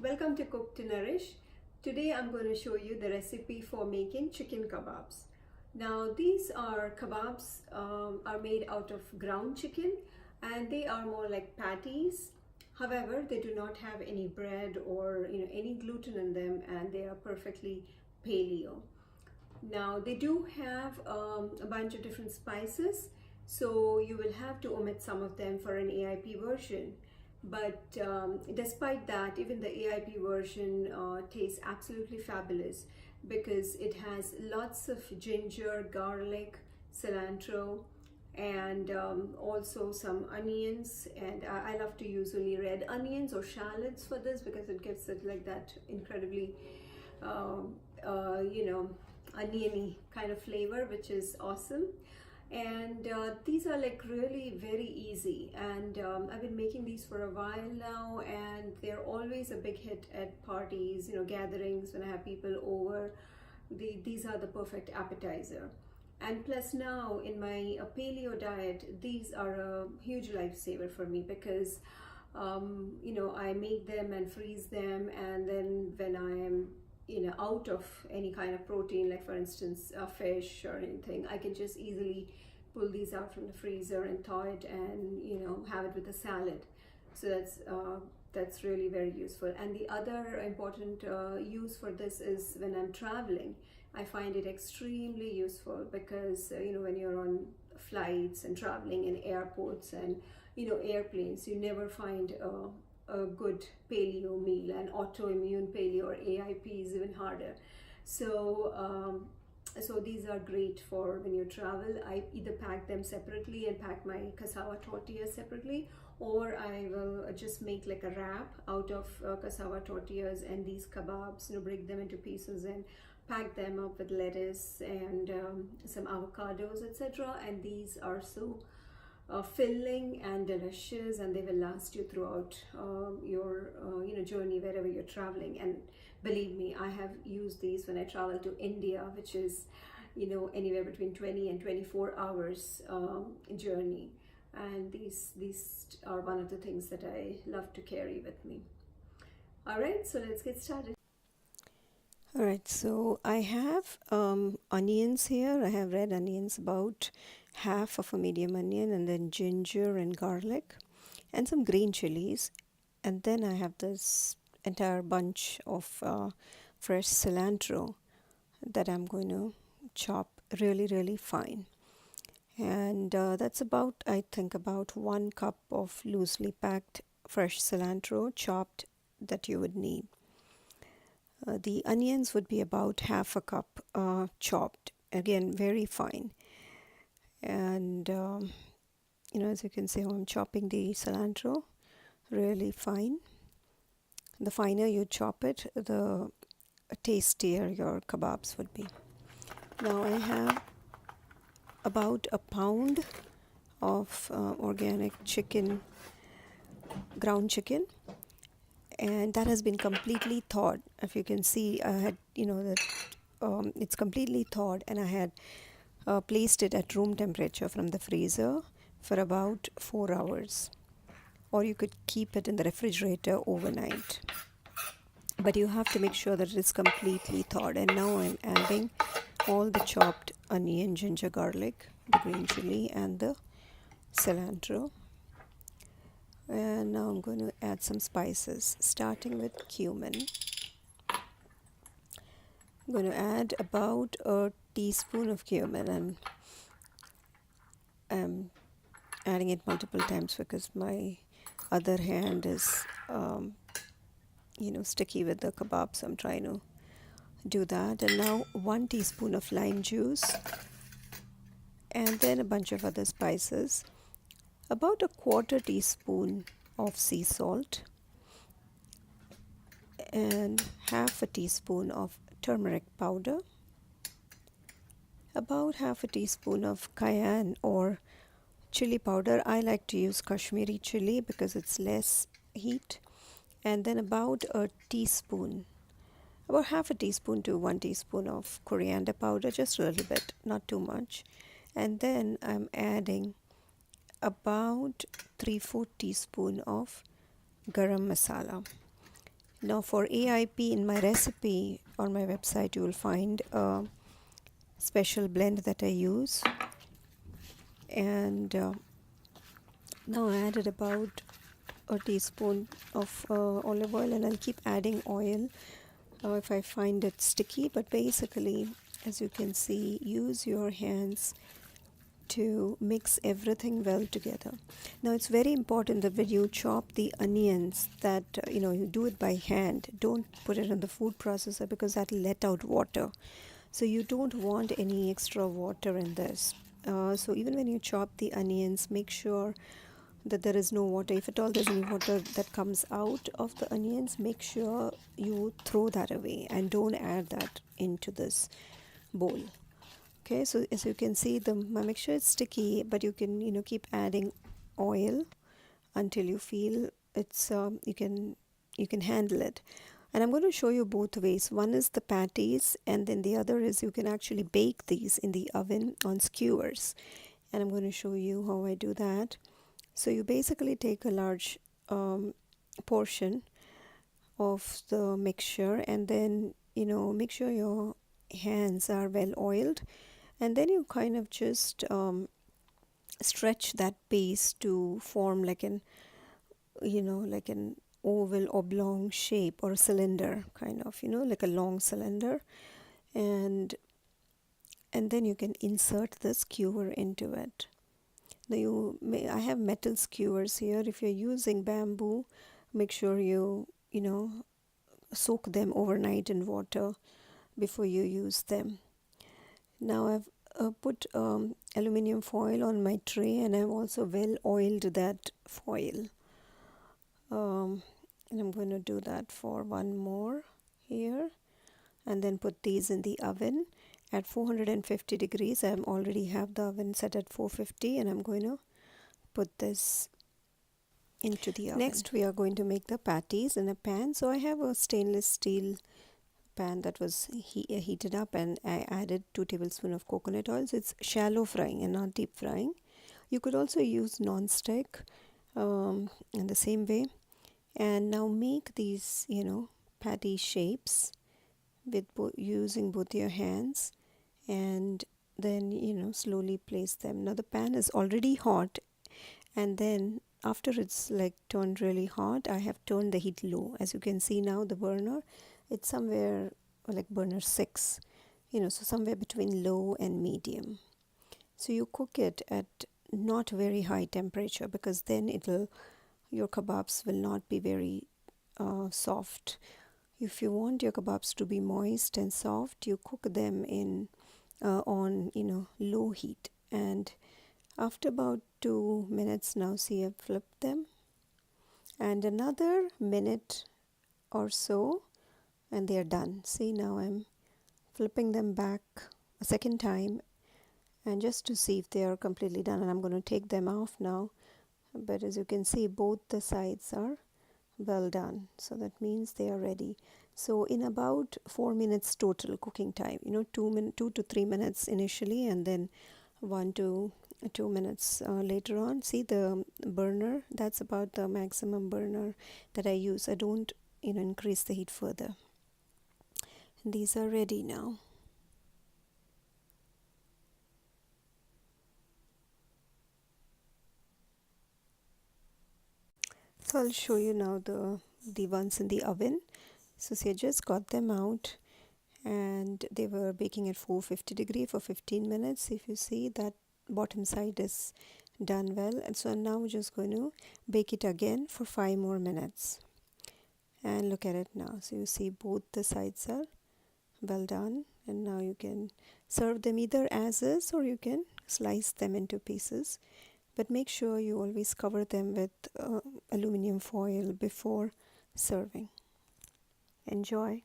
Welcome to Cook to Nourish. Today I'm going to show you the recipe for making chicken kebabs. Now these are kebabs are made out of ground chicken and they are more like patties. However, they do not have any bread or any gluten in them, and they are perfectly paleo. Now they do have a bunch of different spices, so you will have to omit some of them for an AIP version. But despite that, even the AIP version tastes absolutely fabulous because it has lots of ginger, garlic, cilantro, and also some onions. And I love to use only red onions or shallots for this because it gives it like that incredibly uh, oniony kind of flavor, which is awesome. And these are like really very easy, and I've been making these for a while now, and they're always a big hit at parties, gatherings when I have people over. These are the perfect appetizer. And plus now in my paleo diet, these are a huge lifesaver for me because I make them and freeze them, and then when I am out of any kind of protein, like for instance fish or anything, I can just easily pull these out from the freezer and thaw it and have it with a salad. So that's really very useful. And the other important use for this is when I'm traveling. I find it extremely useful because when you're on flights and traveling in airports and airplanes, you never find a good paleo meal. And autoimmune paleo or AIP is even harder. So these are great for when you travel. I either pack them separately and pack my cassava tortillas separately, or I will just make like a wrap out of cassava tortillas and these kebabs, break them into pieces and pack them up with lettuce and some avocados, etc. And these are so filling and delicious, and they will last you throughout your journey wherever you're traveling. And believe me, I have used these when I travel to India, which is anywhere between 20 and 24 hours journey, and these are one of the things that I love to carry with me. All right, so let's get started. All right, so I have onions here. I have red onions, about half of a medium onion, and then ginger and garlic, and some green chilies. And then I have this entire bunch of fresh cilantro that I'm going to chop really, really fine. And that's about, I think, about 1 cup of loosely packed fresh cilantro chopped that you would need. The onions would be about half a cup chopped, again very fine. And as you can see how I'm chopping the cilantro really fine. The finer you chop it, the tastier your kebabs would be. Now I have about a pound of organic chicken, ground chicken, and that has been completely thawed. If you can see, I had that it's completely thawed, and I had placed it at room temperature from the freezer for about 4 hours, or you could keep it in the refrigerator overnight, but you have to make sure that it is completely thawed. And now I'm adding all the chopped onion, ginger, garlic, the green chili, and the cilantro. And now I'm going to add some spices, starting with cumin. I'm going to add about a teaspoon of cumin, and I'm adding it multiple times because my other hand is sticky with the kebab, so I'm trying to do that. And now 1 teaspoon of lime juice, and then a bunch of other spices, about a 1/4 teaspoon of sea salt, and half a teaspoon of turmeric powder, about half a teaspoon of cayenne or chili powder. I like to use Kashmiri chili because it's less heat. And then about a teaspoon, about half a teaspoon to 1 teaspoon of coriander powder, just a little bit, not too much. And then I'm adding about 3/4 teaspoon of garam masala. Now for AIP, in my recipe on my website you will find a special blend that I use, and now I added about a teaspoon of olive oil, and I'll keep adding oil if I find it sticky. But basically, as you can see, use your hands to mix everything well together. Now it's very important that when you chop the onions that you do it by hand. Don't put it in the food processor because that will let out water. So you don't want any extra water in this. So even when you chop the onions, make sure that there is no water. If at all there's any water that comes out of the onions, make sure you throw that away and don't add that into this bowl. Okay, so as you can see, my mixture is sticky, but you can keep adding oil until you feel it's you can handle it. And I'm going to show you both ways. One is the patties, and then the other is you can actually bake these in the oven on skewers. And I'm going to show you how I do that. So you basically take a large portion of the mixture, and then make sure your hands are well oiled, and then you kind of just stretch that base to form like an like an oval oblong shape or a cylinder, kind of like a long cylinder, and then you can insert the skewer into it. Now I have metal skewers here. If you're using bamboo, make sure you soak them overnight in water before you use them. Now I've put aluminium foil on my tray, and I've also well oiled that foil. And I'm going to do that for one more here, and then put these in the oven at 450 degrees. I already have the oven set at 450, and I'm going to put this into the oven. Next we are going to make the patties in a pan. So I have a stainless steel pan that was heated up, and I added 2 tablespoons of coconut oil. So it's shallow frying and not deep frying. You could also use non-stick in the same way. And now make these patty shapes with using both your hands, and then slowly place them. Now the pan is already hot, and then after it's like turned really hot, I have turned the heat low. As you can see now, the burner, it's somewhere like burner 6, so somewhere between low and medium. So you cook it at not very high temperature, because then your kebabs will not be very soft. If you want your kebabs to be moist and soft, you cook them on low heat. And after about 2 minutes, now see, I've flipped them, and another minute or so, and they are done. See, now I'm flipping them back a second time, and just to see if they are completely done. And I'm going to take them off now, but as you can see, both the sides are well done, so that means they are ready. So in about 4 minutes total cooking time, 2 to 3 minutes initially, and then 1 to 2 minutes later on. See the burner, that's about the maximum burner that I use. I don't increase the heat further. And these are ready now. So I'll show you now the ones in the oven. So see, I just got them out, and they were baking at 450 degrees for 15 minutes. If you see, that bottom side is done well, and so now we're just going to bake it again for 5 more minutes. And look at it now. So you see, both the sides are well done, and now you can serve them either as is, or you can slice them into pieces. But make sure you always cover them with aluminum foil before serving. Enjoy.